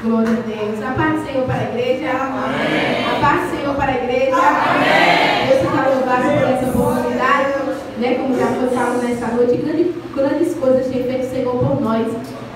Glória a Deus. A paz do Senhor para a igreja. Amém. A paz do Senhor para a igreja. Amém. Deus seja louvado por essa oportunidade, né? Como já foi falado nessa noite, grandes coisas tem feito o Senhor por nós.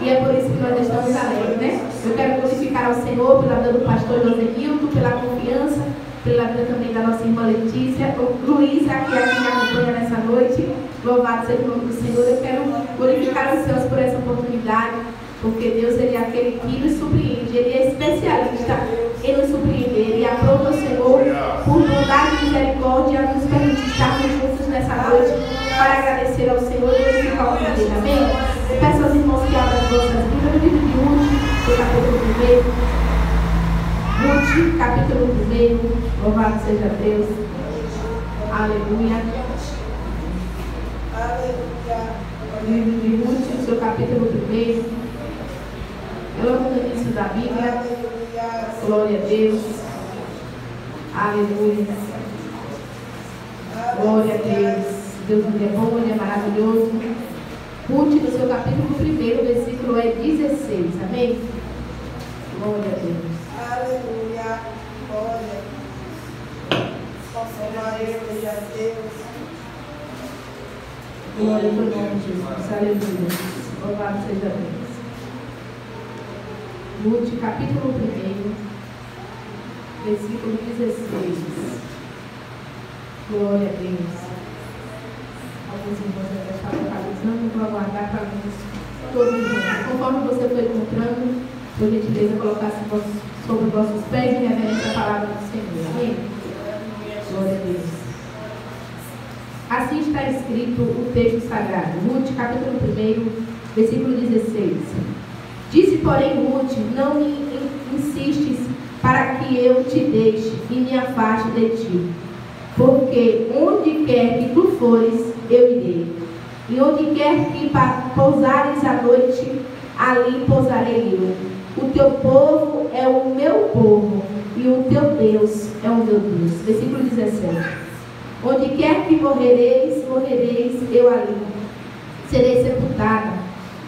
E é por isso que nós estamos alegres, né? Eu quero glorificar ao Senhor pela vida do pastor José Hilton, pela confiança, pela vida também da nossa irmã Letícia, Luísa, que aqui me acompanha nessa noite. Louvado seja o nome do Senhor. Eu quero glorificar os céus por essa oportunidade, porque Deus, Ele é aquele que nos surpreende. Ele é especialista em nos surpreender. E aprova o Senhor, por bondade e misericórdia, nos permitir estarmos juntos nessa noite para agradecer ao Senhor e glorificar o nome dele. Amém? Peço aos irmãos que abram as vossas Bíblias no livro de Ruth, capítulo 1. Ruth, capítulo 1. Louvado seja Deus. Aleluia. Livro de Ruth, seu capítulo 1. É logo no início da Bíblia. Glória a Deus. Aleluia. Glória a Deus. Deus é bom, Ele é maravilhoso. Ruth, no seu capítulo 1, versículo é 16. Amém? Glória a Deus. Aleluia. Glória. Glória a Deus. Glória ao nome de Jesus. Aleluia. Louvado seja Deus. Ruth, capítulo 1, versículo 16. Glória a Deus. Alguns irmãos já estavam localizando, vou aguardar para nós todos juntos. Conforme você foi encontrando, por gentileza, colocar sobre os vossos pés e reverência a palavra do Senhor. Amém? Glória a Deus. Assim está escrito o texto sagrado. Ruth, capítulo 1, versículo 16. Disse, porém, Ruth, não me insistes para que eu te deixe e me afaste de ti. Porque onde quer que tu fores, eu irei. E onde quer que pousares a noite, ali pousarei eu. O teu povo é o meu povo, e o teu Deus é o meu Deus. Versículo 17. Onde quer que morrereis, morrereis eu ali. Serei sepultada.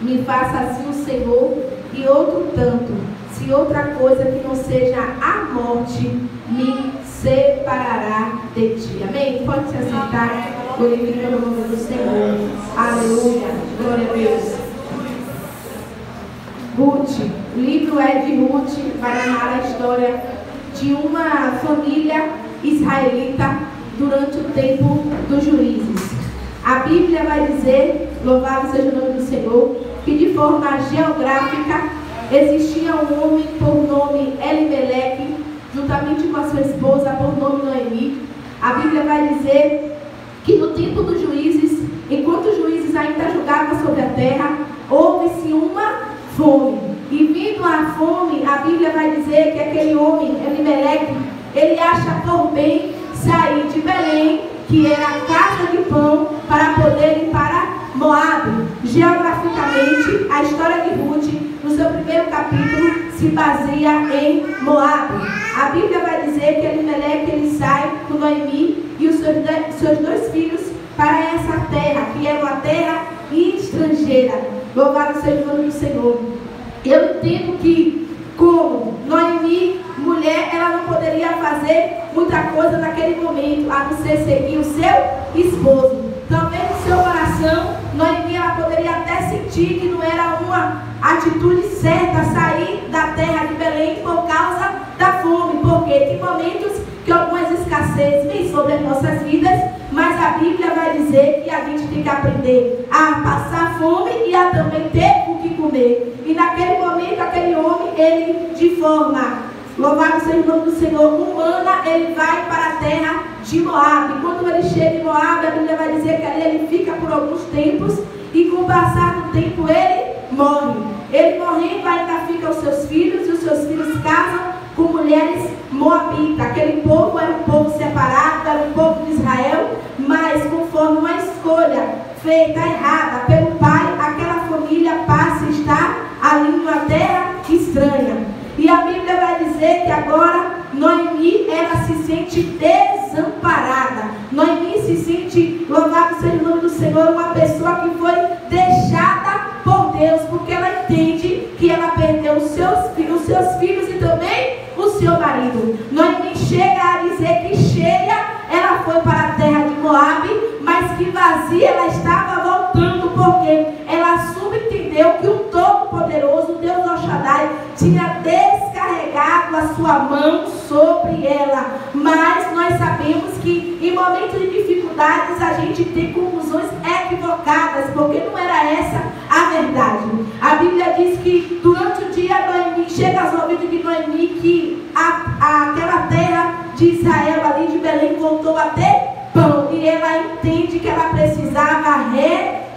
Me faça assim o Senhor, e outro tanto, se outra coisa que não seja a morte me separará de ti. Amém? Pode se assentar, glorificando o nome do Senhor. Aleluia. Glória a Deus. Ruth, o livro é de Ruth, vai narrar a história de uma família israelita durante o tempo dos juízes. A Bíblia vai dizer, louvado seja o nome do Senhor, que de forma geográfica existia um homem por nome Elimeleque, juntamente com a sua esposa por nome Noemi. A Bíblia vai dizer que no tempo dos juízes, enquanto os juízes ainda julgavam sobre a terra, houve-se uma fome. E vindo a fome, a Bíblia vai dizer que aquele homem, Elimeleque, ele acha por bem sair de Belém, que era a casa de pão, para poder ir para Moabe. Geograficamente, a história de Ruth, no seu primeiro capítulo, se baseia em Moabe. A Bíblia vai dizer que Elimeleque, ele sai com Noemi e os seus dois filhos para essa terra, que é uma terra estrangeira. Louvado seja o nome do Senhor. Eu entendo que, como Noemi, mulher, ela não poderia fazer muita coisa naquele momento, a não ser seguir o seu esposo. Também no seu coração, Noemi, ela poderia até sentir que não era uma atitude certa sair da terra de Belém por causa da fome, porque tem momentos que algumas escassez vêm sobre as nossas vidas, mas a Bíblia vai dizer que a gente tem que aprender a passar fome e a também ter o que comer. E naquele momento, aquele homem, ele de forma, louvado seja o nome do Senhor, humana, ele vai para a terra de Moabe. Quando ele chega em Moabe, a Bíblia vai dizer que ali ele fica por alguns tempos e com o passar do tempo ele morre. Ele morrendo, ainda fica os seus filhos, e os seus filhos casam com mulheres moabitas. Aquele povo era um povo separado, era um povo de Israel, mas conforme uma escolha feita errada pelo pai, aquela família passa a estar ali numa terra estranha. E a Bíblia vai dizer que agora Noemi, ela se sente desamparada. Noemi se sente, louvado seja o nome do Senhor, uma pessoa que foi sua mão sobre ela. Mas nós sabemos que em momentos de dificuldades a gente tem conclusões equivocadas, porque não era essa a verdade. A Bíblia diz que durante o dia Noemi, chega aos ouvidos de Noemi que aquela terra de Israel, ali de Belém, voltou a ter pão. E ela entende que ela precisava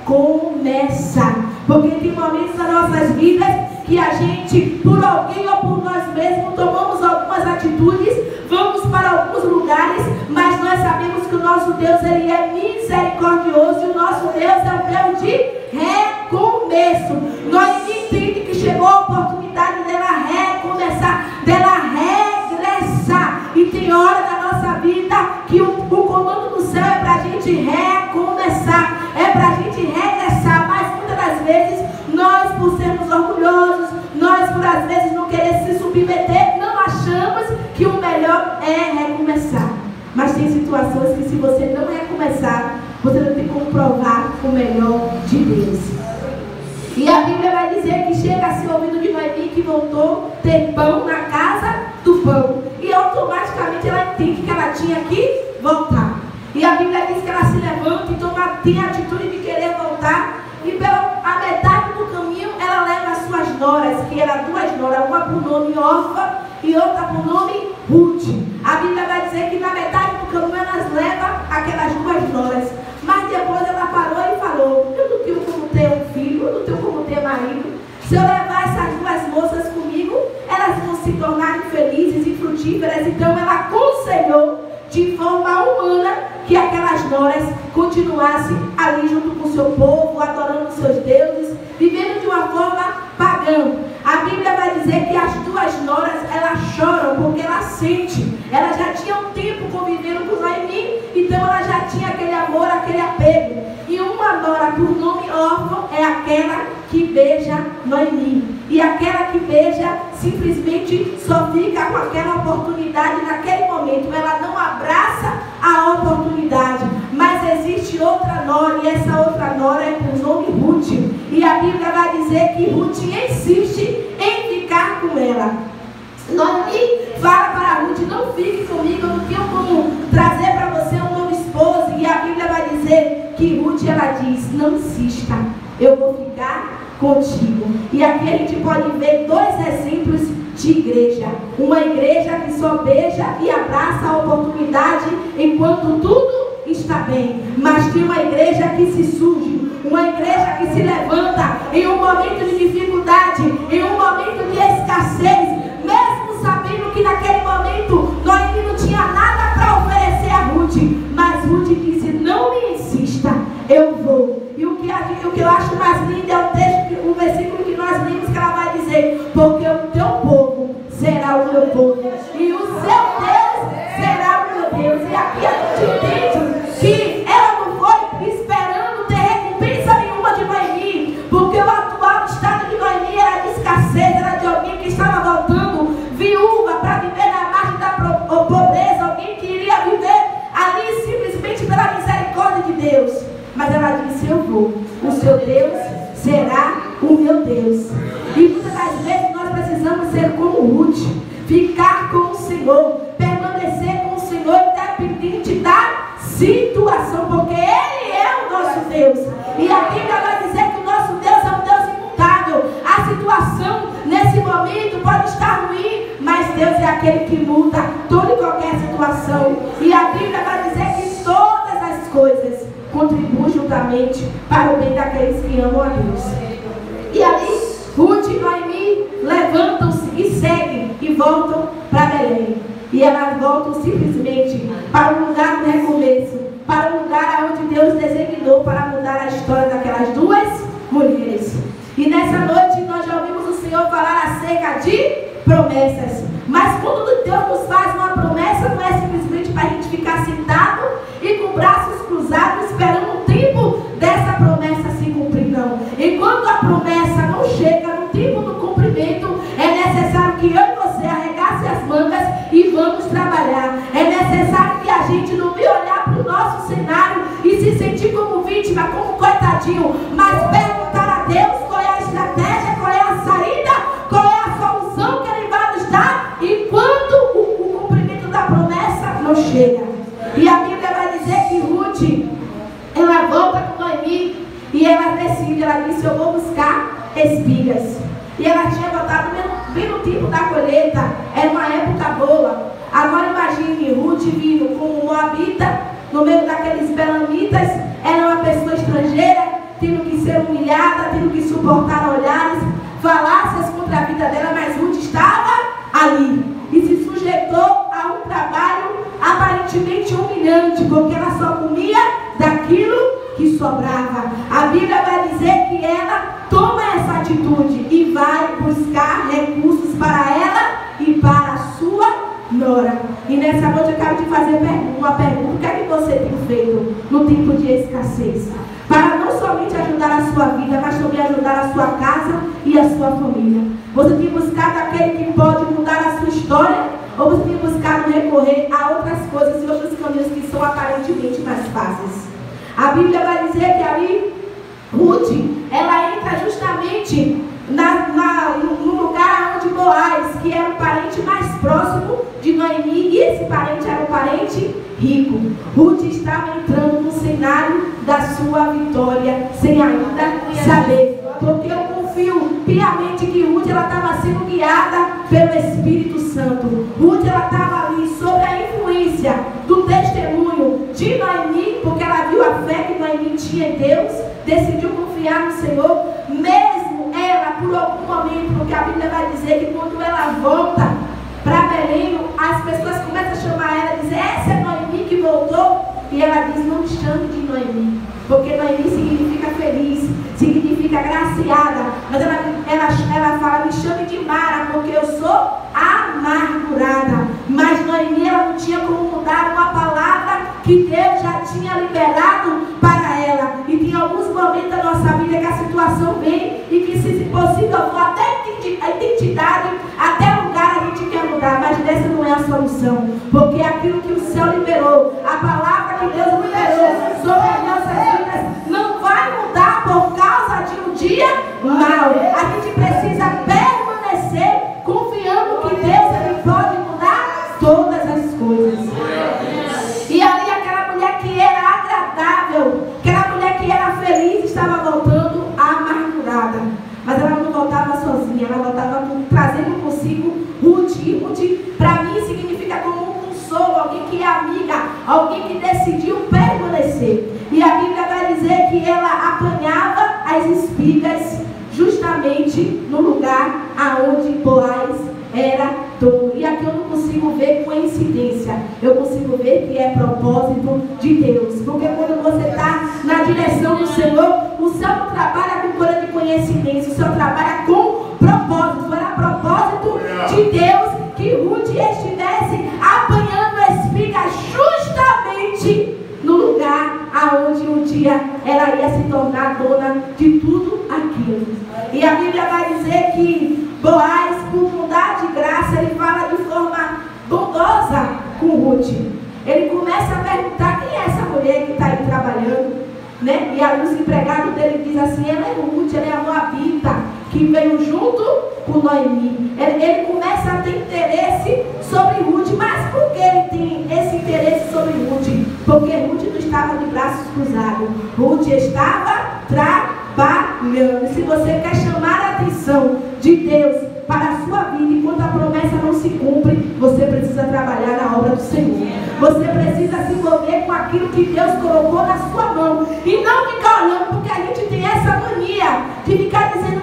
recomeçar. Porque tem momentos nas nossas vidas que a gente, por alguém ou por nós mesmos, tomamos algumas atitudes, vamos para alguns lugares, mas nós sabemos que o nosso Deus, Ele é misericordioso, e o nosso Deus é um Deus de recomeço. Nós entendemos que chegou a oportunidade dela recomeçar, dela regressar. E tem hora da nossa vida que o comando do céu é para a gente recomeçar, é para a gente regressar, mas muitas das vezes nós, por sermos orgulhosos, nós, por às vezes não querer se submeter, não achamos que o melhor é recomeçar. Mas tem situações que, se você não recomeçar, você não tem como provar o melhor de Deus. E a Bíblia vai dizer que chega a ser ouvido de Noemi que voltou a ter pão na casa do pão. E automaticamente ela entende que ela tinha que voltar. E a Bíblia diz que ela se levanta e tem a atitude de querer voltar. E pela metade do caminho ela leva as suas noras, que eram duas noras, uma por nome Orfa e outra por nome Ruth. A Bíblia vai dizer que na metade do caminho elas levam aquelas duas noras. Mas depois ela parou e falou: eu não tenho como ter um filho, eu não tenho como ter marido. Se eu levar essas duas moças comigo, elas vão se tornar infelizes e frutíferas. Então ela aconselhou de forma humana que aquelas noras continuassem ali junto com o seu povo, adorando os seus deuses, vivendo de uma forma pagã. A Bíblia vai dizer que as duas noras, elas choram porque elas sentem. Elas já tinham tempo convivendo com Noemi, então ela já tinha aquele amor, aquele apego. E uma nora por nome Orfa é aquela que beija Noemi. E aquela que beija simplesmente só fica com aquela oportunidade naquele momento. Ela não abraça a oportunidade. Mas existe outra nora, e essa outra nora é por nome Ruth. E a Bíblia vai dizer que Ruth insiste em ficar com ela. Noemi fala para Ruth: não fique comigo, eu não tenho como trazer para você um novo esposo. E a Bíblia vai dizer que Ruth, ela diz: não insista, eu vou ficar contigo. E aqui a gente pode ver dois exemplos de igreja. Uma igreja que só beija e abraça a oportunidade enquanto tudo está bem. Mas tem uma igreja que se surge, uma igreja que se levanta em um momento de dificuldade, em um momento de escassez, mesmo sabendo que naquele momento Noemi não tinha nada para oferecer a Ruth. Mas Ruth disse: não me insista, eu vou. E o que eu acho mais lindo é o texto, o versículo que nós lemos, que ela vai dizer: porque o teu povo será o meu povo, e o seu Deus será o meu Deus. E aqui a gente entende que ela não foi esperando ter recompensa nenhuma de Noemi, porque o atual estado de Noemi era de escassez, era de alguém que estava voltando viúva para viver na margem da pobreza, alguém que iria viver ali simplesmente pela misericórdia de Deus. Mas ela disse: eu vou, o seu Deus será o meu Deus. E muitas das vezes nós precisamos ser como Ruth, ficar com o Senhor, permanecer com o Senhor, independente da situação, porque Ele é o nosso Deus. E a Bíblia vai dizer que o nosso Deus é um Deus imutável. A situação nesse momento pode estar ruim, mas Deus é aquele que muda toda e qualquer situação. E a Bíblia vai dizer que todas as coisas contribuem juntamente para o bem daqueles que amam a Deus. E ali Ruth e Noemi levantam-se e seguem e voltam para Belém. E elas voltam simplesmente para o lugar do recomeço, para o lugar onde Deus designou para mudar a história daquelas duas mulheres. E nessa noite nós já ouvimos o Senhor falar acerca de promessas. Mas quando Deus nos faz uma promessa, não é simplesmente para a gente ficar sentado e com braços cruzados esperando o tempo dessa promessa se cumprir, não. Enquanto a promessa não chega no tempo do cumprimento, é necessário que eu e você arregasse as mangas e vamos trabalhar. É necessário que a gente não venha olhar para o nosso cenário e se sentir como vítima, como coitadinho, mas perguntar a Deus qual é a estratégia, qual é a saída, qual é a solução que Ele vai nos dar, enquanto E ela decide, ela disse, eu vou buscar espigas. E ela tinha botado bem no tempo da colheita, era uma época boa. Agora imagine Ruth vindo como moabita, no meio daqueles belamitas, era uma pessoa estrangeira, tendo que ser humilhada, tendo que suportar olhares, falácias contra a vida dela, mas Ruth estava ali e se sujeitou a um trabalho aparentemente humilhante, porque ela só comia daquilo que sobrava. A Bíblia vai dizer que ela toma essa atitude e vai buscar recursos para ela e para a sua nora. E nessa noite eu quero te fazer uma pergunta: o que é que você tem feito no tempo de escassez? Para não somente ajudar a sua vida, mas também ajudar a sua casa e a sua família. Você tem buscado aquele que pode mudar a sua história? Ou você tem buscado recorrer a outras coisas e outros caminhos que são aparentemente mais fáceis? A Bíblia vai dizer que ali Ruth, ela entra justamente no lugar onde Boaz, que era o parente mais próximo de Noemi, e esse parente era um parente rico. Ruth estava entrando no cenário da sua vitória, sem ainda saber. Porque eu confio piamente que Ruth estava sendo guiada pelo Espírito Santo. Ruth estava ali sob a influência do testemunho de Noemi, porque ela viu a fé que Noemi tinha em Deus, decidiu confiar no Senhor, mesmo ela por algum momento, porque a Bíblia vai dizer que quando ela volta para Belém, as pessoas começam a chamar ela e dizer, essa é Noemi que voltou? E ela diz, não me chame de Noemi, porque Noemi significa feliz, significa graciada, mas ela fala, me chame de Mara, porque eu sou amargurada. Mas Noemi, ela não tinha como mudar uma palavra que Deus já tinha liberado para ela. E tem alguns momentos da nossa vida que a situação vem e que, se possível, até a identidade, até lugar a gente quer mudar, mas essa não é a solução, porque aquilo que o céu liberou, a palavra que Deus liberou sobre as nossas vidas, não vai mudar por causa de um dia mau. A gente precisa permanecer confiando que Deus ele pode mudar todas as coisas. E ali aquela mulher que era agradável, aquela mulher que era feliz, estava voltando amargurada. Mas ela não voltava sozinha, ela voltava trazendo consigo Ruth. E Ruth, para mim, significa como um consolo, alguém que é amiga, alguém que decidiu permanecer. E a Bíblia vai dizer que ela apanhava as espigas justamente no lugar aonde Boaz era dono. E aqui eu não consigo ver coincidência, eu consigo ver que é propósito de Deus. Porque quando você está na direção do Senhor, o céu não trabalha com coisa de coincidência, o céu trabalha com propósito. Era propósito de Deus que Ruth estivesse apanhando a espiga justamente no lugar aonde um dia ela ia se tornar dona de tudo aquilo. E a Bíblia vai dizer que Boaz, por bondade e graça, ele fala de forma bondosa com Ruth. Ele começa a perguntar quem é essa mulher que está aí trabalhando, né? E aí os empregados dele dizem assim, ela é Ruth, ela é a moabita, que veio junto com Noemi. Ele começa a ter interesse sobre Ruth. Mas por que ele tem esse interesse sobre Ruth? Porque Ruth não estava de braços cruzados, Ruth estava trabalhando. E se você quer chamar a atenção de Deus para a sua vida, enquanto a promessa não se cumpre, você precisa trabalhar na obra do Senhor. Você precisa se envolver com aquilo que Deus colocou na sua mão. E não ficar olhando, porque a gente tem essa mania de ficar dizendo,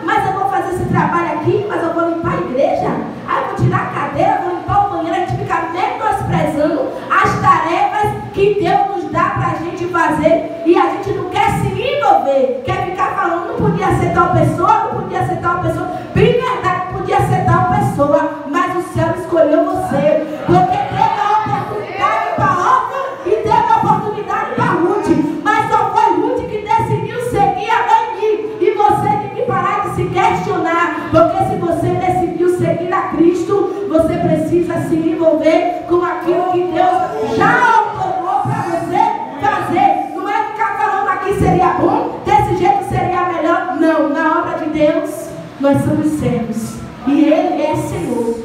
mas eu vou fazer esse trabalho aqui, mas eu vou limpar a igreja, eu vou tirar a cadeira, vou limpar o banheiro. A gente fica menosprezando as tarefas que Deus nos dá para a gente fazer, e a gente não quer se envolver, quer ficar falando, não podia ser tal pessoa, não podia ser tal pessoa. Bem verdade, podia ser tal pessoa, mas o céu escolheu você, porque teve a oportunidade para a Orfa e teve a oportunidade para Ruth, mas só foi Ruth que decidiu seguir a Noemi. E você tem que parar de se questionar, porque se você decidiu seguir a Cristo, você precisa se envolver com aquilo que Deus já ordenou para você fazer. Não é ficar falando aqui seria bom, desse jeito seria melhor. Não, na obra de Deus nós somos servos e Ele é Senhor.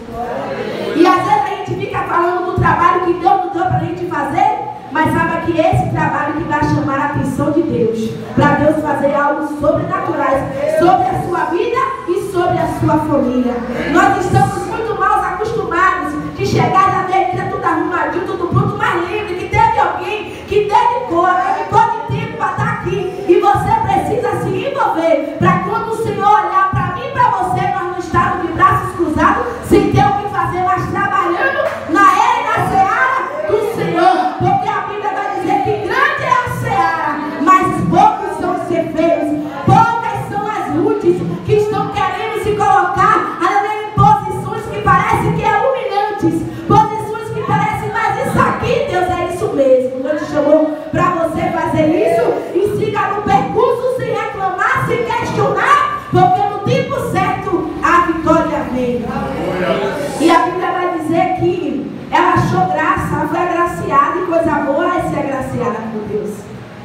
E às vezes a gente fica falando do trabalho que Deus nos deu para a gente fazer, mas sabe que esse trabalho que vai chamar a atenção de Deus, para Deus fazer algo sobrenaturais sobre a sua vida e sobre a sua família. Nós estamos muito mal acostumados de chegar na igreja tudo arrumadinho, tudo pronto, mas lembre que teve alguém que dedicou de tempo para estar aqui. E você precisa se envolver para quando o Senhor olhar para mim e para você, nós não estarmos de braços cruzados, sem ter o que fazer, mas trabalhando na era e na seara do Senhor. Porque a Bíblia vai dizer que grande é a seara, mas poucos são os ceifeiros. Poucas são as Rutes que estão querendo se colocar em posições que parecem que é humilhantes, posições que parecem, mas isso aqui, Deus, é isso mesmo. Deus te chamou para você fazer isso e siga no percurso sem reclamar, sem questionar, porque no tempo certo a vitória vem. E a Bíblia vai dizer que ela achou graça, ela foi agraciada, e coisa boa é ser agraciada por Deus.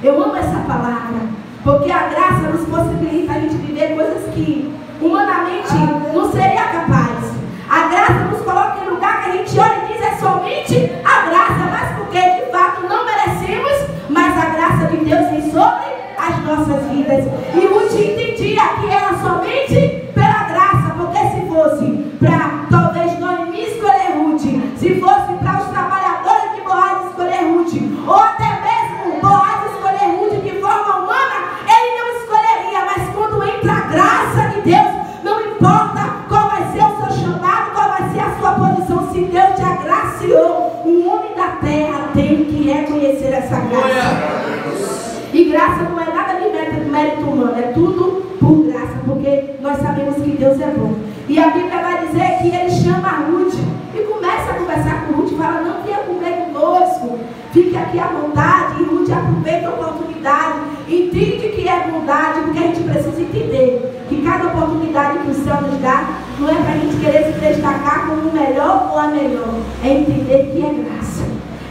Eu amo essa palavra, porque a graça nos possibilita a gente viver coisas que humanamente não seria capaz. A graça nos coloca em lugar que a gente olha e diz é somente a graça, mas porque de fato não merecemos, mas a graça de Deus vem sobre as nossas vidas. E Ruth entendia que era somente pela graça, porque se fosse para talvez Noemi escolher Ruth, se fosse para os trabalhadores de Boaz escolher Ruth, ou até mesmo Boaz escolher Ruth de forma humana, ele não escolheria. Mas quando entra a graça de Deus, não importa qual vai ser o seu chamado, qual vai ser a sua posição, se Deus te agraciou, o homem da terra tem que reconhecer essa graça. E graça não é nada de mérito humano, é tudo por graça, porque nós sabemos que Deus é bom. E a Bíblia vai dizer que ele chama a Ruth e começa a conversar com Ruth, fala, não venha comer conosco, fique aqui à vontade. E Ruth aproveita a oportunidade, entende que é bondade, porque a gente precisa entender que cada oportunidade que o céu nos dá, não é para a gente querer se destacar como o melhor ou a melhor, é entender que é graça.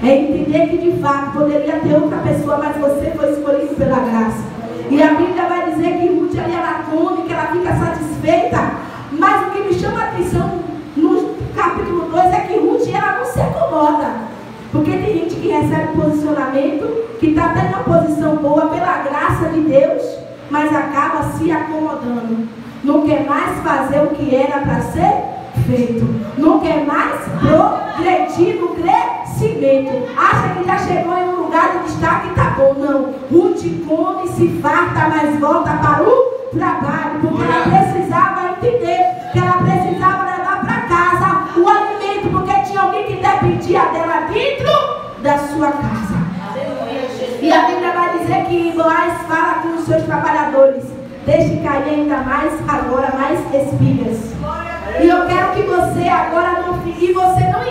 É entender que de fato poderia ter outra pessoa, mas você foi escolhido pela graça. E a Bíblia vai dizer que Ruth ali ela come, que ela fica satisfeita. Mas o que me chama a atenção no capítulo 2 é que Ruth ela não se acomoda. Porque tem gente que recebe um posicionamento, que está até em uma posição boa pela graça de Deus, mas acaba se acomodando. Não quer mais fazer o que era para ser feito. Não quer mais progredir no crescimento. Acha que já chegou em um lugar de destaque e está bom. Não. Ruth come, se farta, mas volta para o trabalho. Porque ela precisava entender que ela precisava levar para casa o alimento. Porque tinha alguém que dependia dela dentro da sua casa. E a Bíblia vai dizer que Boaz fala com os seus trabalhadores: deixe cair ainda mais, agora mais espigas. E eu quero que você agora não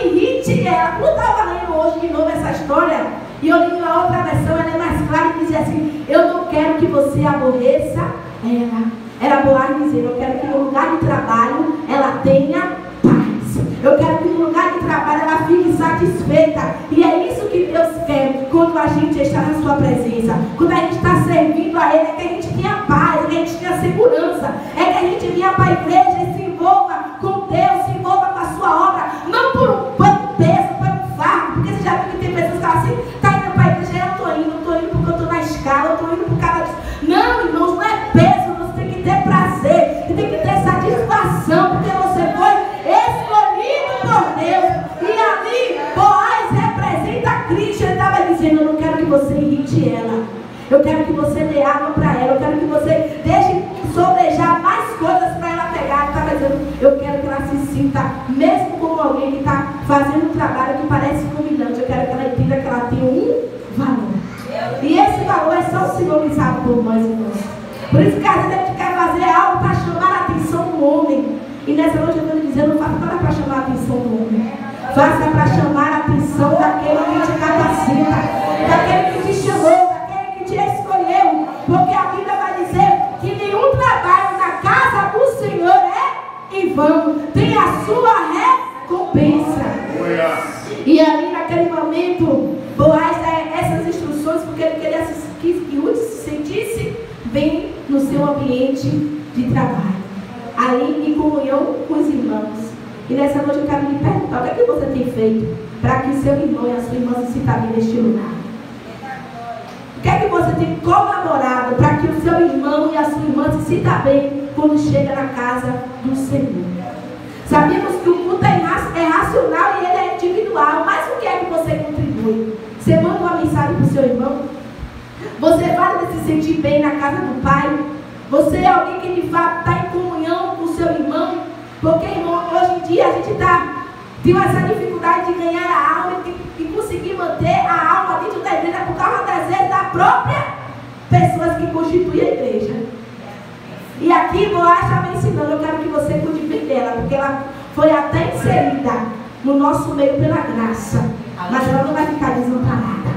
irrite ela. Eu estava lendo hoje de novo essa história, e eu li uma outra versão, ela é mais clara, e dizia assim: eu não quero que você aborreça ela. Era Boaz dizendo: eu quero que no lugar de trabalho ela tenha paz. Eu quero que no lugar de trabalho ela fique satisfeita. E é isso que Deus quer quando a gente está na sua presença. Quando a gente está servindo a Ele, é que a gente tenha paz, é que a gente tenha segurança, é que a gente venha para a igreja e se envolva com Deus, se envolva com a sua obra, não por um peso, por um fardo. Porque você já viu que tem pessoas que falam assim: está indo para a igreja, eu estou indo porque eu estou na escala, eu estou indo por causa disso. Não, irmãos, não é peso, você tem que ter prazer, você tem que ter satisfação, porque você foi escolhido por Deus. E ali, Boaz representa Cristo. Ele estava dizendo: eu não quero que você irrite ela, eu quero que você dê água para ela, eu quero que você deixe sobrejar mais coisas para ela pegar. Ele estava dizendo: eu quero que ela se sinta mesmo como alguém que está fazendo um trabalho que parece humilhante. Eu quero que ela entenda que ela tem um valor. E esse valor é só o Senhor que sabe por nós, irmãos. Por isso que às vezes a gente quer fazer algo para chamar a atenção do homem. E nessa noite eu estou lhe dizendo: não faça nada para chamar a atenção do homem. Faça para chamar a atenção daquele que te capacita, daquele que te chamou, daquele que te escolheu. Porque a Bíblia vai dizer que nenhum trabalho na casa do Senhor é em vão. Tem a sua recompensa. E ali naquele momento, Boaz dá essas instruções porque ele queria que Ruth se sentisse bem no seu ambiente de trabalho, ali em comunhão com os irmãos. E nessa noite eu quero lhe perguntar: o que é que você tem feito para que o seu irmão e a sua irmã se sintam bem neste lugar? O que é que você tem colaborado para que o seu irmão e a sua irmã se sinta bem quando chega na casa do Senhor. Sabemos que o culto é racional e ele é individual, mas o que é que você contribui? Você manda uma mensagem para o seu irmão? Você vai se sentir bem na casa do Pai? Você é alguém que de fato está em comunhão com o seu irmão? Porque, irmão, hoje em dia a gente tem essa dificuldade de ganhar a alma e conseguir manter a alma dentro da igreja por causa das vezes da própria pessoas que constituem a igreja. E aqui Boaz está me ensinando, eu quero que você cuide bem dela, porque ela foi até inserida no nosso meio pela graça, mas ela não vai ficar desamparada,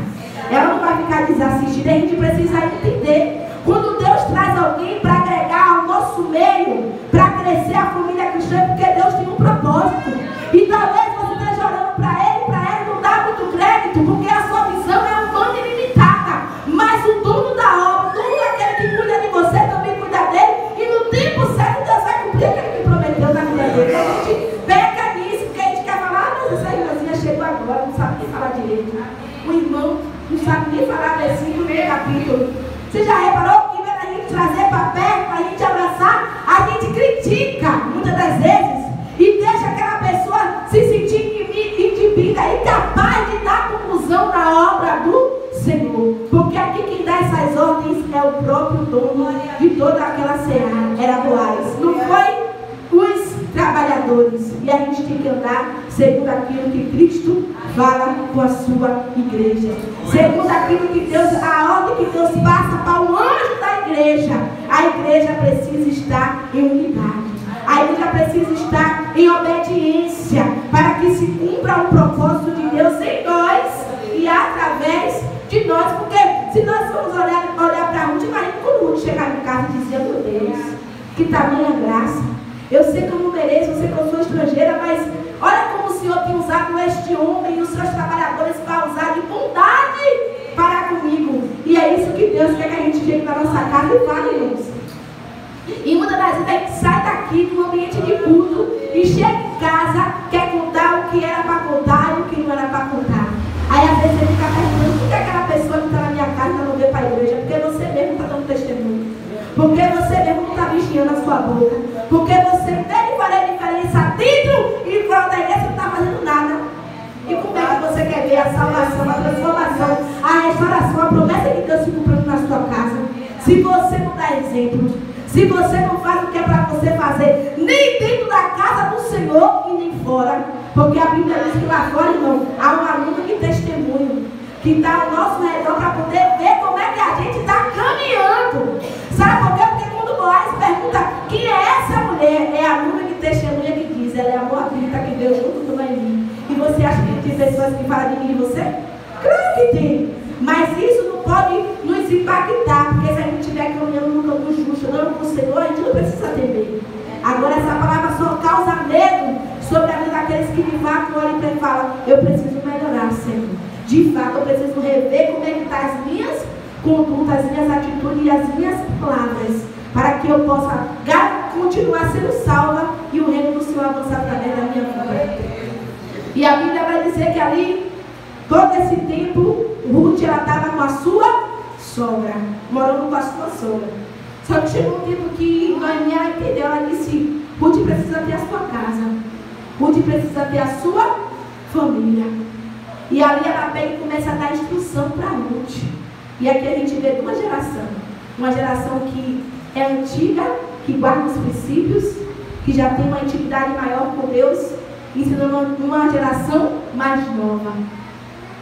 ela não vai ficar desassistida. A gente precisa entender, quando Deus traz alguém para agregar ao nosso meio, para crescer a família cristã, é porque Deus tem um propósito. E talvez você esteja orando para ele não dá muito crédito, porque a sua visão é humana e limitada, mas o dono da obra, o dono daquele que cuida de você, também cuida dele, e no tempo certo Deus vai cumprir aquilo que prometeu na vida dele. A gente peca nisso, porque a gente quer falar, mas essa irmãzinha chegou agora, não sabe nem falar direito. O irmão não sabe nem falar versículo nem capítulo. Você já reparou que, em vez da gente trazer para perto, a gente abraçar, a gente critica muitas das vezes e deixa aquela pessoa se sentir inibida e incapaz de dar conclusão na obra do Senhor. Porque aqui quem dá essas ordens é o próprio dono de toda aquela seara, era Boaz. Não foi os trabalhadores. E a gente tem que andar segundo aquilo que Cristo fala com a sua igreja. Segundo aquilo que Deus, a ordem que Deus passa para o anjo da igreja. A igreja precisa estar em unidade. A igreja precisa estar em obediência para que se cumpra o propósito de Deus em nós e através de nós. Porque se nós formos olhar para Ruth, imagina quando Ruth chegar em casa e dizer: meu Deus, que tamanha graça. Eu sei que eu não mereço, eu sei que eu sou estrangeira, mas olha como o Senhor tem usado este homem e os seus trabalhadores para usar de bondade para comigo. E é isso que Deus quer que a gente chegue na nossa casa e fale, irmãos. E muitas das vezes a gente sai daqui do ambiente de culto e chega em casa, quer contar o que era para contar e o que não era para contar. Aí às vezes você fica perguntando: por que aquela pessoa que está na minha casa não veio para a igreja? Porque você mesmo está dando testemunho. Porque você mesmo não está vigiando a sua boca. Porque você tem que fazer diferença dentro e fora da igreja, você não está fazendo nada. E como é que você quer ver a salvação, a transformação, a restauração, a promessa de Deus se cumprindo na sua casa? Se você não dá exemplo, se você não faz o que é para você fazer, nem dentro da casa do Senhor e nem fora. Porque a Bíblia diz que lá fora, irmão, há uma nuvem de testemunho que está ao nosso redor para poder ver como é que a gente está caminhando. Sabe por quê? Porque quando Boaz pergunta: quem é essa mulher? É a nuvem de testemunha que diz: ela é a moabita que Deus junto com Noemi. E você acha que tem pessoas que falam de mim e de você? Claro que tem. Mas isso não pode nos impactar, porque se a gente estiver caminhando no caminho justo, andando com o Senhor, a gente não precisa temer. Agora essa palavra só causa medo sobre a vida daqueles que de fato olham e falam: eu preciso melhorar, Senhor. De fato, eu preciso rever como é que estão as minhas condutas, as minhas atitudes e as minhas palavras, para que eu possa continuar sendo salva e o reino do Senhor avançar através da minha vida. E a Bíblia vai dizer que ali, todo esse tempo, Ruth estava com a sua sogra, morando com a sua sogra. Só que chegou um tempo que Noemi entendeu, ela disse: Ruth precisa ter a sua casa, Ruth precisa ter a sua família. E ali ela pega e começa a dar instrução para Ruth. E aqui a gente vê uma geração que é antiga, que guarda os princípios, que já tem uma intimidade maior com Deus, ensinando uma geração mais nova.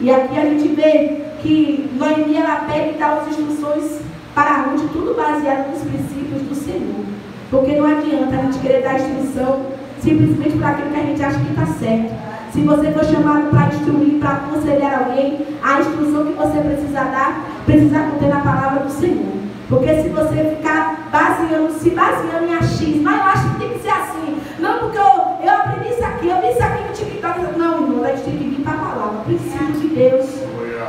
E aqui a gente vê que Noemi, ela pega e dá as instruções para Ruth, tudo baseado nos princípios do Senhor. Porque não adianta a gente querer dar instrução simplesmente para aquilo que a gente acha que está certo. Se você for chamado para instruir, para aconselhar alguém, a instrução que você precisa dar, precisa conter na palavra do Senhor. Porque se você ficar se baseando em achismo, mas eu acho que tem que ser assim. Não, porque eu aprendi isso aqui, eu vi isso aqui no TikTok. Não, irmão, a gente tem que vir para a palavra. Princípio de Deus.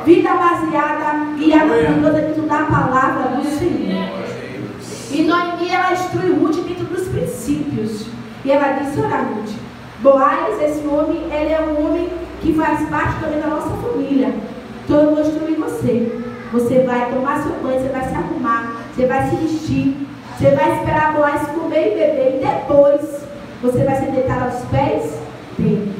Vida baseada, guiada por Deus dentro da palavra do Senhor. E Noemi, ela instrui Ruth dentro dos princípios. E ela disse: olha, Ruth, Boaz, esse homem, ele é um homem que faz parte também da nossa família. Então eu vou instruir você. Você vai tomar seu banho, você vai se arrumar, você vai se vestir, você vai esperar Boaz comer e beber, e depois você vai se deitar aos pés dele.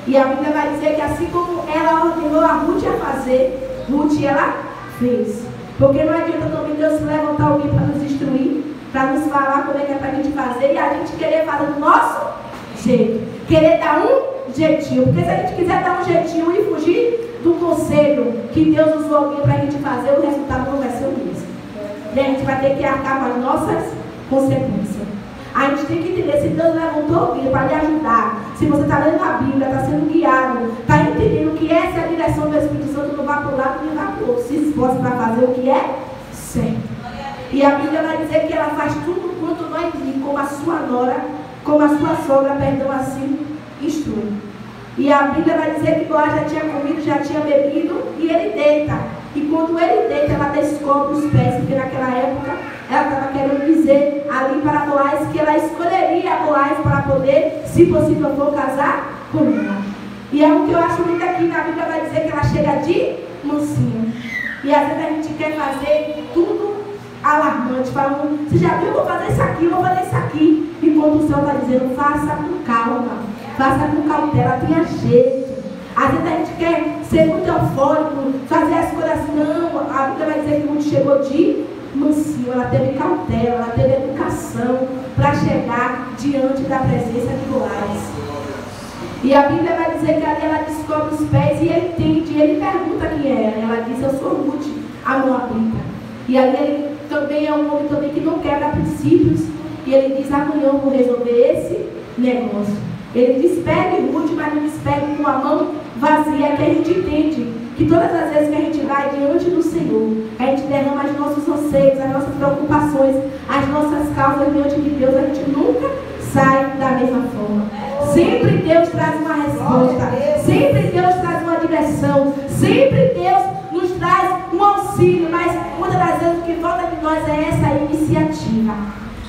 E a Bíblia vai dizer que assim como ela ordenou a Ruth a fazer, Ruth ela fez. Porque não adianta também Deus levantar alguém para nos instruir, para nos falar como é que é para a gente fazer, e a gente querer fazer do nosso jeito, querer dar um jeitinho. Porque se a gente quiser dar um jeitinho e fugir do conselho que Deus usou alguém para a gente fazer, o resultado não vai ser o mesmo. E a gente vai ter que arcar com as nossas consequências. A gente tem que entender, se Deus levantou alguém para lhe ajudar, se você está lendo a Bíblia, está sendo guiado, está entendendo que essa é a direção do Espírito Santo, não vá para o lado nem vá para o outro, se esforce para fazer o que é certo. E a Bíblia vai dizer que ela faz tudo quanto nós vimos, como a sua nora, como a sua sogra, perdão, assim, instrui. E a Bíblia vai dizer que Boaz já tinha comido, já tinha bebido, e ele deita. E quando ele deita, ela descobre os pés, porque naquela época ela estava querendo dizer ali para Boaz que ela escolheria Boaz para poder, se possível for, casar com ela. E é o que eu acho lindo aqui, na Bíblia vai dizer que ela chega de mansinho. E às vezes a gente quer fazer tudo alarmante, falando, você já viu, eu vou fazer isso aqui, eu vou fazer isso aqui. Enquanto o céu está dizendo, faça com calma, faça com cautela, tenha jeito. Às vezes a gente quer ser muito eufórico, fazer as coisas assim, não, a Bíblia vai dizer que quando chegou de mansinho, ela teve cautela, ela teve educação para chegar diante da presença de Boaz. E a Bíblia vai dizer que ali ela descobre os pés e ele entende, ele pergunta quem é. Ela diz, eu sou Ruth, a Moabita. E ali ele também é um homem também que não quebra princípios. E ele diz, amanhã eu vou resolver esse negócio. Ele despegue Ruth, mas não despegue com a mão vazia, que a gente entende que todas as vezes que a gente vai diante do Senhor, a gente derrama os nossos anseios, as nossas preocupações, as nossas causas diante de Deus, a gente nunca sai da mesma forma. Sempre Deus traz uma resposta, sempre Deus traz uma direção, sempre Deus nos traz um auxílio, mas muitas das vezes o que falta de nós é essa iniciativa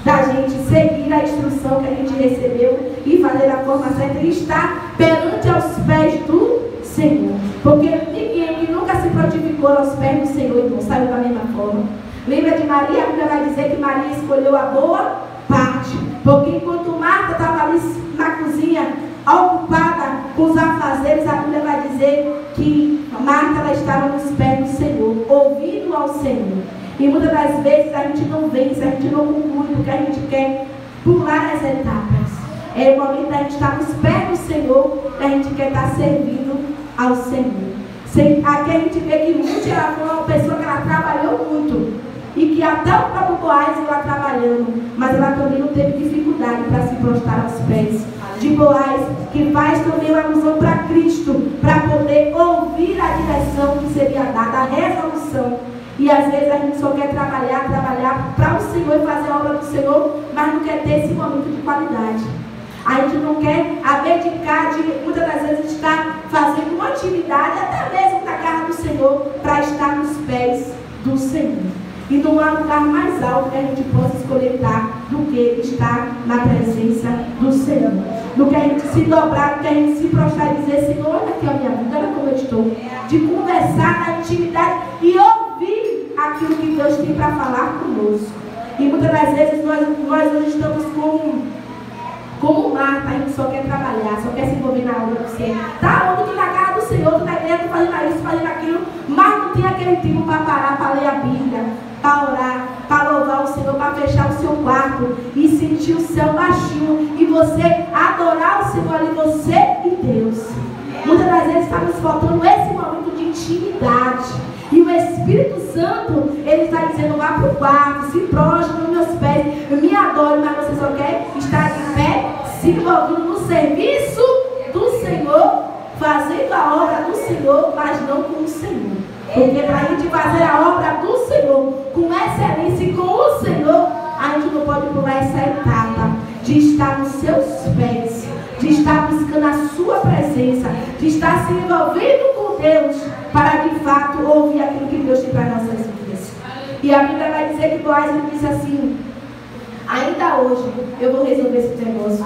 da gente seguir a instrução que a gente recebeu e fazer da forma certa e estar perante aos pés do Senhor. Porque ninguém que nunca se prontificou aos pés do Senhor não saiu da mesma forma. Lembra de Maria? A Bíblia vai dizer que Maria escolheu a boa parte. Porque enquanto Marta estava ali na cozinha, ocupada com os afazeres, a Bíblia vai dizer que Marta ela estava nos pés do Senhor, ouvindo ao Senhor. E muitas das vezes a gente não vence, a gente não conclui, porque a gente quer pular as etapas. É o momento da gente estar nos pés do Senhor, que a gente quer estar servindo ao Senhor. Aqui a gente vê que Ruth ela foi uma pessoa que ela trabalhou muito. E que até o próprio Boaz ia trabalhando, mas ela também não teve dificuldade para se prostrar aos pés de Boaz, que faz também uma alusão para Cristo, para poder ouvir a direção que seria dada, a resolução. E às vezes a gente só quer trabalhar para o Senhor e fazer a obra do Senhor, mas não quer ter esse momento de qualidade. A gente não quer abdicar de, muitas das vezes, estar fazendo uma atividade, até mesmo na casa do Senhor, para estar nos pés do Senhor. E não há lugar mais alto que a gente possa escolher estar do que estar na presença do Senhor. Do que a gente se dobrar, do que a gente se prostrar e dizer, Senhor, olha aqui a minha vida, olha como eu estou. De conversar na intimidade e ouvir aquilo que Deus tem para falar conosco. E muitas das vezes nós hoje estamos como Marta, a gente só quer trabalhar, só quer se envolver na obra do Senhor. Tá onde? Na casa do Senhor, tu na igreja, fazendo isso, fazendo aquilo, mas não tem aquele tempo para parar, para ler a Bíblia, para orar, para louvar o Senhor, para fechar o seu quarto e sentir o céu baixinho e você adorar o Senhor ali, você e Deus. Muitas das vezes está nos faltando esse momento de intimidade. E o Espírito Santo, ele está dizendo, vá para o quarto, se prostre nos meus pés, me adore, mas você só quer estar de pé, se envolvendo no serviço do Senhor, fazendo a obra do Senhor, mas não com o Senhor. Porque para a gente fazer a obra do Senhor com excelência e com o Senhor, a gente não pode pular essa etapa de estar nos seus pés, de estar buscando a sua presença, de estar se envolvendo com Deus, para de fato ouvir aquilo que Deus tem para nossas vidas. E a Bíblia vai dizer que Boaz disse assim, ainda hoje eu vou resolver esse negócio.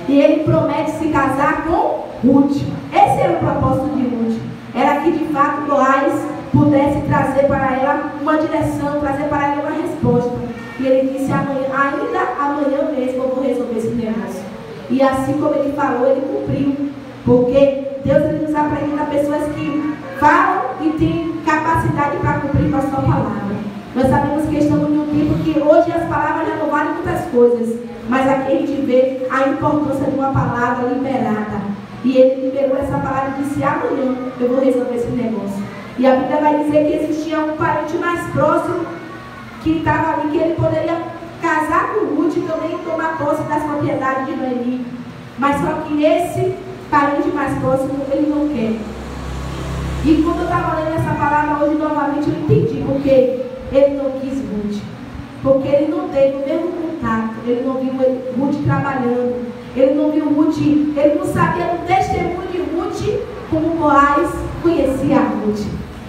E ele promete se casar com Ruth. Esse era o propósito de Ruth. Era que de fato Boaz pudesse trazer para ela uma direção, trazer para ela uma resposta. E ele disse: amanhã, ainda amanhã mesmo eu vou resolver esse negócio. E assim como ele falou, ele cumpriu. Porque Deus ele nos apresenta pessoas que falam e têm capacidade para cumprir com a sua palavra. Nós sabemos que estamos em um tempo que hoje as palavras já não valem muitas coisas, mas aqui a gente vê a importância de uma palavra liberada. E ele liberou essa palavra e disse: amanhã eu vou resolver esse negócio. E a Bíblia vai dizer que existia um parente mais próximo que estava ali, que ele poderia casar com Ruth e também tomar posse das propriedades de Noemi. Mas só que esse parente mais próximo, ele não quer. E quando eu estava lendo essa palavra hoje novamente, eu entendi porque ele não quis Ruth. Porque ele não teve o mesmo contato, ele não viu Ruth trabalhando, ele não viu Ruth, ele não sabia do testemunho de Ruth como Boaz conhecia a Ruth.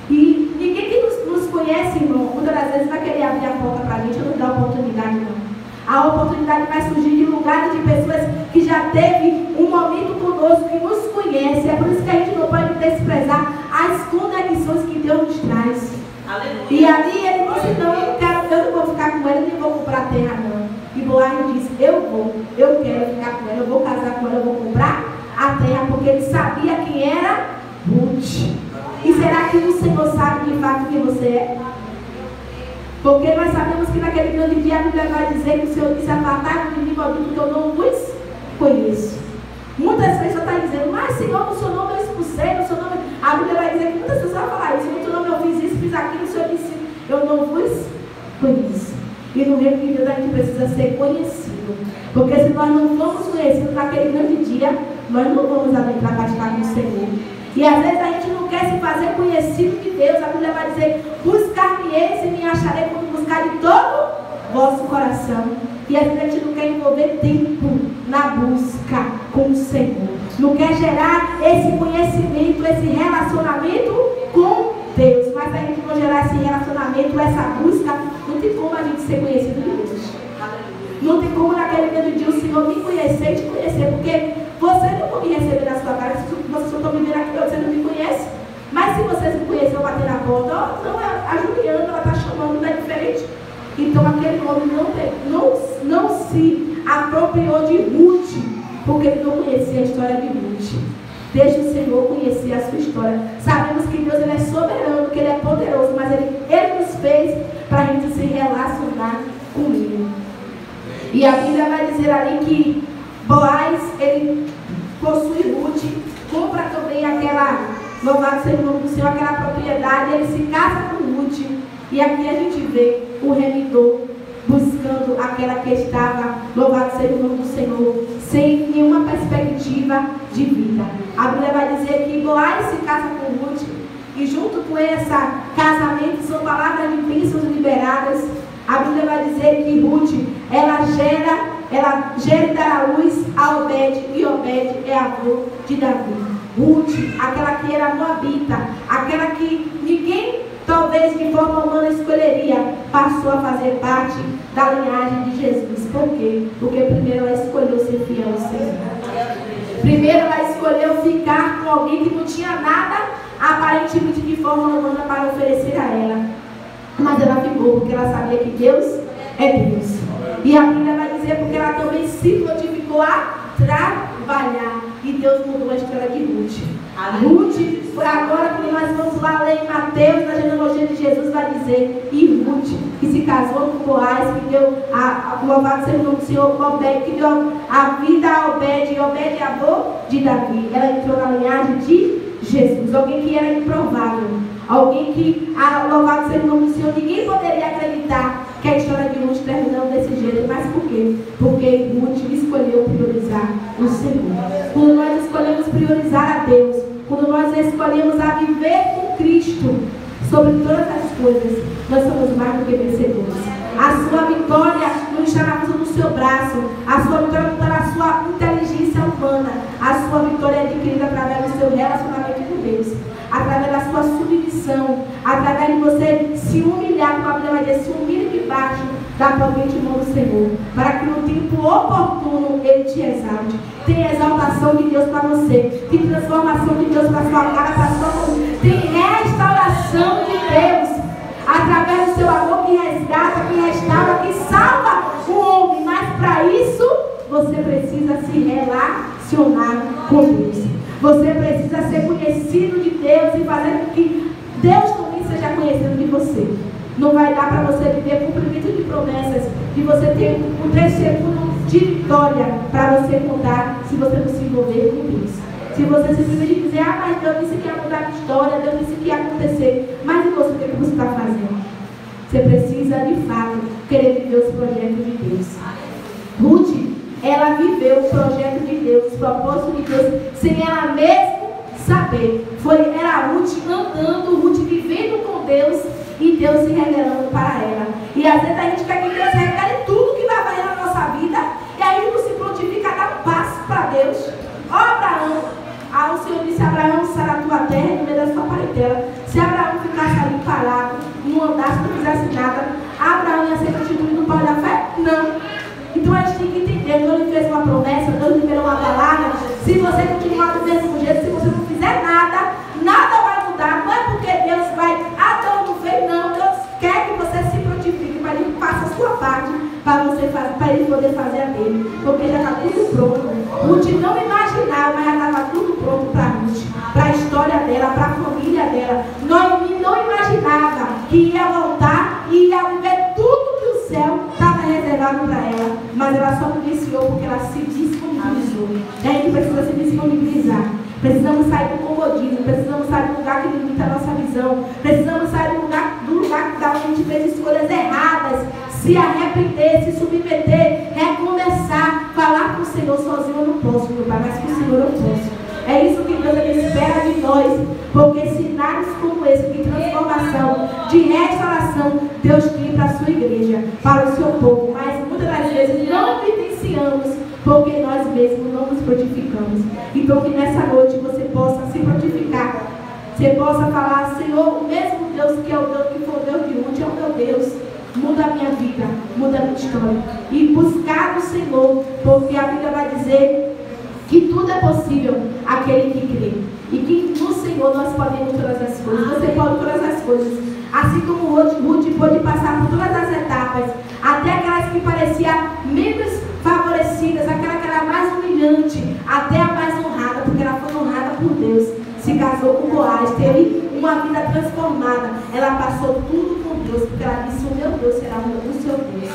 E ninguém que nos conhece, irmão, muitas das vezes vai querer abrir a porta para a gente, não dá oportunidade não. A oportunidade vai surgir de lugares de pessoas que já teve um momento conosco, que nos conhece. É por isso que a gente não pode desprezar as conexões que Deus nos traz. Aleluia. E ali ele disse: não, eu não vou ficar com ela, nem vou comprar terra não. E Boaz disse: eu quero ficar com ela, eu vou casar com ela, eu vou comprar a terra, porque ele sabia quem era Ruth. E será que o Senhor sabe de fato quem você é? Porque nós sabemos que naquele grande dia a Bíblia vai dizer que o Senhor disse: apartai-vos de mim, maldito, que eu não vos conheço. Muitas vezes eu estou dizendo: mas Senhor, no seu nome eu expulsei, no seu nome. A Bíblia vai dizer que muitas pessoas vão falar isso: no seu nome eu fiz isso, fiz aquilo. O Senhor disse: eu não vos conheço. E no reino de Deus a gente precisa ser conhecido. Porque se nós não formos conhecidos naquele grande dia, nós não vamos adentrar para estar com o Senhor. E às vezes a gente não quer se fazer conhecido de Deus. A Bíblia vai dizer: buscar-me-eis e me acharei quando buscar de todo vosso coração. E às vezes a gente não quer envolver tempo na busca com o Senhor. Não quer gerar esse conhecimento, esse relacionamento com Deus. Mas se a gente não gerar esse relacionamento, essa busca, não tem como a gente ser conhecido de Deus. Não tem como naquele grande dia o Senhor me conhecer e te conhecer. Porque você não pode me receber na sua casa. Se você só está me vendo aqui, você não me conhece. Mas se você me conheceu, bater na porta, não, a Juliana, ela está chamando, não é diferente. Então aquele homem não se apropriou de Ruth, porque ele não conhecia a história de Ruth. Deixa o Senhor conhecer a sua história. Sabemos que Deus ele é soberano, que Ele é poderoso, mas Ele nos fez para a gente se relacionar com Ele. E a Bíblia vai dizer ali que Boaz, ele possui Ruth, compra também aquela, louvado seja o nome do Senhor, aquela propriedade, ele se casa com Ruth. E aqui a gente vê o remidor buscando aquela que estava, louvado seja o nome do Senhor, sem nenhuma perspectiva de vida. A Bíblia vai dizer que Boaz se casa com Ruth, e junto com esse casamento são palavras de bênçãos liberadas. A Bíblia vai dizer que Ruth, ela gera e dará luz a Obed, e Obed é avô de Davi. Ruth, aquela que era moabita, aquela que ninguém, talvez de forma humana, escolheria, passou a fazer parte da linhagem de Jesus. Por quê? Porque primeiro ela escolheu ser fiel ao Senhor. Primeiro ela escolheu ficar com alguém que não tinha nada, aparentemente de forma humana, para oferecer a ela. Mas ela ficou porque ela sabia que Deus é Deus. E a Bíblia vai dizer porque ela também se modificou a trabalhar. E Deus mudou a história de Ruth. Ruth, por agora, quando nós vamos lá ler em Mateus, na genealogia de Jesus, vai dizer: e Ruth, que se casou com Boaz, que deu louvado seja o nome do Senhor, Obed, que deu a vida a Obed, e Obed é avô de Davi. Ela entrou na linhagem de Jesus, alguém que era improvável, alguém que, louvado seja o nome do Senhor, ninguém poderia acreditar que a história de Ruth terminou desse jeito. Mas por quê? Porque Ruth escolheu priorizar o Senhor. Quando nós escolhemos priorizar a Deus, quando nós escolhemos a viver com Cristo sobre todas as coisas, nós somos mais do que vencedores. A sua vitória não está na força do seu braço, a sua vitória não está na sua inteligência humana, a sua vitória é adquirida através do seu relacionamento com Deus, através da sua submissão, através de você se humilhar, como a Bíblia vai dizer: se humilhe debaixo da potente mão do Senhor, para que no tempo oportuno Ele te exalte. Tem exaltação de Deus para você, tem transformação de Deus para a sua cara, para a sua família, tem restauração de Deus através do seu amor que resgata, que restaura, que salva o homem. Mas para isso você precisa se relacionar com Deus. Você precisa ser conhecido de Deus e fazer com que Deus também seja conhecido de você. Não vai dar para você viver cumprimento de promessas, de você ter um testemunho de vitória para você contar se você não se envolver com Deus. Se você simplesmente dizer, mas Deus disse que ia mudar a história, Deus disse que ia acontecer, mas e você, o que você está fazendo? Você precisa, de fato, querer viver os projetos de Deus. Ruth, ela viveu o projeto de Deus, os propósitos de Deus, sem ela mesma saber. Era Ruth andando, Ruth vivendo com Deus e Deus se revelando para ela. E às vezes a gente quer que Deus revele tudo que vai fazer na nossa vida e aí não se prontifica a dar um passo para Deus. Ó Abraão, o Senhor disse a Abraão, será a tua terra e no meio da sua parentela. Se Abraão ficasse ali parado, não andasse, não fizesse nada, Abraão ia ser constituído no pão da fé? Não. Então a gente tem que entender, Deus lhe fez uma promessa, Deus liberou uma palavra. Se você continuar do mesmo jeito, se você não fizer nada, nada vai mudar. Não é porque Deus vai, Deus não fez, não. Deus quer que você se prontifique, para Ele faça a sua parte, para Ele poder fazer a dele. Porque já está tudo pronto. Ruth não imaginava, mas já estava tudo pronto para Ruth, para a história dela, para a família dela. Noemi não imaginava que ia voltar e ia viver tudo que o céu estava reservado para ela. Mas ela só iniciou porque ela se disponibilizou. E a gente precisa se disponibilizar. Precisamos sair do comodismo, precisamos sair do lugar que limita a nossa visão, precisamos sair do lugar da onde a gente fez escolhas erradas, se arrepender, se submeter, recomeçar, falar com o Senhor. Sozinho eu não posso, meu Pai, mas com o Senhor eu posso. É isso que Deus espera de nós, porque sinais como esse de transformação, de restauração, Deus tem para a sua igreja, para o seu povo, mas muitas das vezes não evidenciamos, porque nós mesmos não nos prontificamos. Então que nessa noite você possa se prontificar, você possa falar, Senhor, o mesmo Deus que é o Deus que foi o Deus de Ruth, é o meu Deus. Muda a minha vida, muda a minha história. E buscar o Senhor, porque a Bíblia vai dizer que tudo é possível àquele que crê. E que no Senhor nós podemos todas as coisas. Você pode todas as coisas. Assim como Ruth pôde passar por todas as etapas, até aquelas que pareciam menos favorecidas, aquela que era mais humilhante, até a mais honrada, porque ela foi honrada por Deus. Se casou com Boaz, teve uma vida transformada. Ela passou tudo com Deus, porque ela disse, o meu Deus será o seu Deus.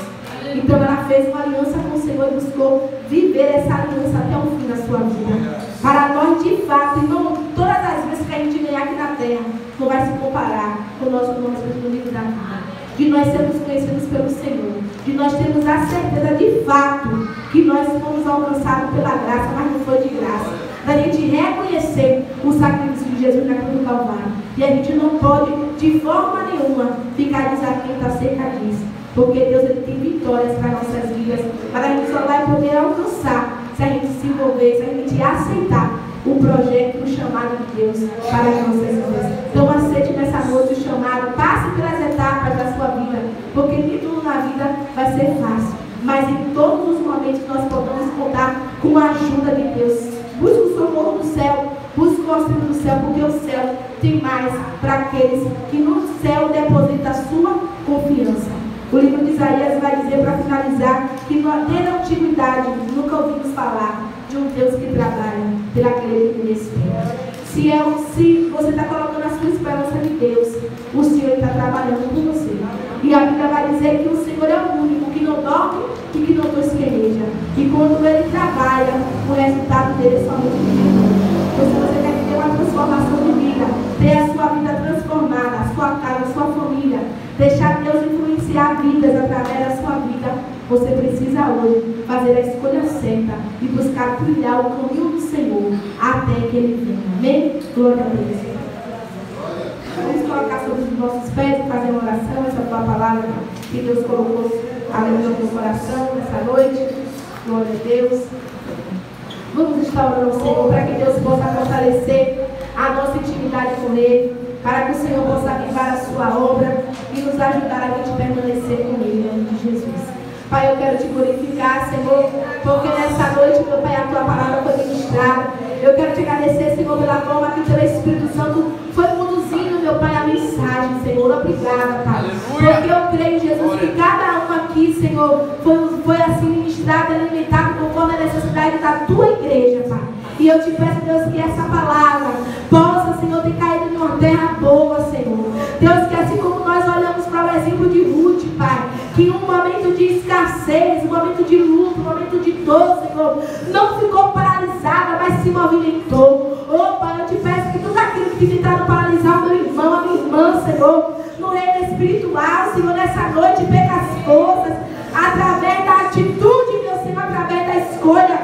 Então ela fez uma aliança com o Senhor e buscou viver essa aliança até o fim da sua vida. Para nós, de fato, irmão, todas as vezes que a gente ganhar aqui na terra, não vai se comparar com o nosso nome no livro da vida. De nós sermos conhecidos pelo Senhor, de nós termos a certeza de fato que nós fomos alcançados pela graça, mas não foi de graça. Da gente reconhecer o sacrifício de Jesus na cruz do Calvário. E a gente não pode, de forma nenhuma, ficar desatento acerca disso. Porque Deus ele tem vitórias para nossas vidas. Mas a gente só vai poder alcançar se a gente se envolver, se a gente aceitar o projeto, o chamado de Deus para as nossas vidas. Então aceite nessa noite o chamado, passe pelas etapas da sua vida, porque nem tudo na vida vai ser fácil. Mas em todos os momentos nós podemos contar com a ajuda de Deus. Busque o socorro do céu, busque o auxílio do céu, porque o céu tem mais para aqueles que no céu depositam a sua confiança. O livro de Isaías vai dizer, para finalizar, que desde a antiguidade nunca ouvimos falar de um Deus que trabalha pelaquele que nele espera. Se você está colocando a sua esperança em Deus, o Senhor está trabalhando por você. E a Bíblia vai dizer que o Senhor é o único que não dorme e que não tosqueneja. E quando Ele trabalha, o resultado dele é somente de. Então, se você quer ter uma transformação de vida, ter a sua vida transformada, a sua casa, a sua família, deixar Deus influenciar vidas através da sua vida, você precisa hoje fazer a escolha certa e buscar trilhar o caminho do Senhor até que Ele venha. Amém? Glória a Deus. Vamos colocar sobre os nossos pés e fazer uma oração, essa tua palavra que Deus colocou ali no teu coração nessa noite. Glória a Deus. Vamos estar orando ao Senhor para que Deus possa fortalecer a nossa intimidade com Ele. para que o Senhor possa avivar a sua obra e nos ajudar a gente permanecer com Ele, em nome de Jesus. Pai, eu quero te glorificar, Senhor, porque nessa noite, meu Pai, a tua palavra foi ministrada. Eu quero te agradecer, Senhor, pela forma que o teu Espírito Santo foi conduzindo, meu Pai, a mensagem, Senhor. Obrigada, Pai. Porque eu creio, Jesus, que cada um aqui, Senhor, foi assim ministrado e alimentado conforme a necessidade da tua igreja, Pai. E eu te peço, Deus, que essa palavra possa, Senhor, ter caído em uma terra boa, Senhor. Deus, que assim como nós olhamos para o exemplo de Ruth, Pai, que em um momento de escassez, um momento de luto, um momento de dor, Senhor, não ficou paralisada, mas se movimentou. Oh, Pai, eu te peço que tudo aquilo que tem tentado paralisar o meu irmão, a minha irmã, Senhor, no reino espiritual, Senhor, nessa noite, pega as forças, através da atitude, meu Senhor, através da escolha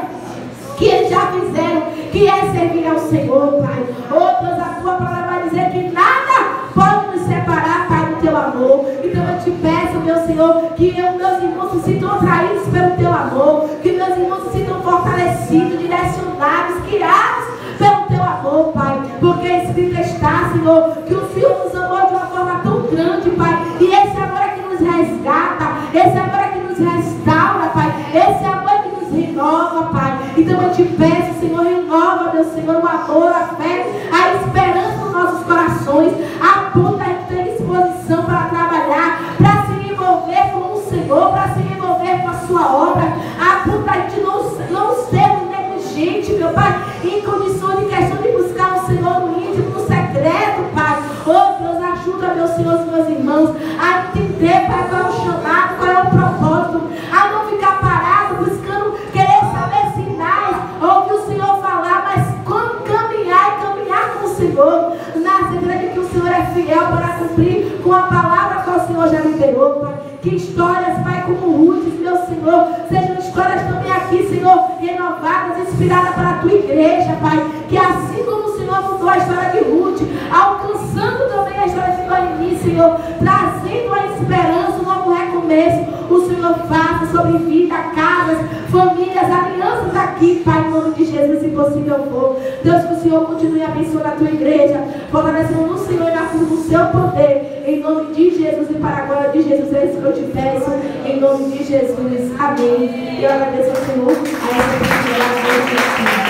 que eles já fizeram, que é servir ao Senhor, Pai. Oh, Deus, a tua palavra vai dizer que nada pode nos separar, Pai, do teu amor. Então eu te peço, meu Senhor, que meus irmãos se sintam atraídos pelo teu amor, que meus irmãos se sintam fortalecidos, direcionados, guiados pelo teu amor, Pai. Porque escrito está, Senhor, que o Senhor nos amou de uma forma tão grande, Pai. E esse amor é que nos resgata, esse amor é que nos restaura, Pai. Esse amor é que nos renova, Pai. Então eu te peço, Senhor, renova, meu Senhor, o amor, a fé, a esperança nos nossos corações. Aponta a gente ter disposição para trabalhar, para se envolver com o Senhor, para se envolver com a sua obra. Aponta a gente não ser negligente, meu Pai, em condições de questão de buscar o Senhor no íntimo, no secreto, Pai. Oh, Deus, ajuda, meu Senhor, os meus irmãos a entender, Pai, qual é o chamado, qual é o propósito, a não ficar parado, buscando querer saber sinais, ouvir o Senhor falar, mas como caminhar com o Senhor, na certeza de que o Senhor é fiel para cumprir com a palavra que o Senhor já liberou, Pai. Que histórias, Pai, como Ruth, meu Senhor, sejam histórias também aqui, Senhor, renovadas, inspiradas para a tua igreja, Pai. Que assim como o Senhor mudou a história de Ruth, alcançando também a história de Noemi, Senhor, trazendo a esperança, um novo recomeço, o Senhor faça sobre vida, casas, famílias, alianças aqui, Pai, em nome de Jesus, se possível for. Deus, que o Senhor continue abençoando a tua igreja, fortalecendo no Senhor e na cruz do seu poder, em nome de Jesus e para a glória de Jesus, é isso que eu te peço, em nome de Jesus, amém. E eu agradeço ao Senhor a essa oportunidade.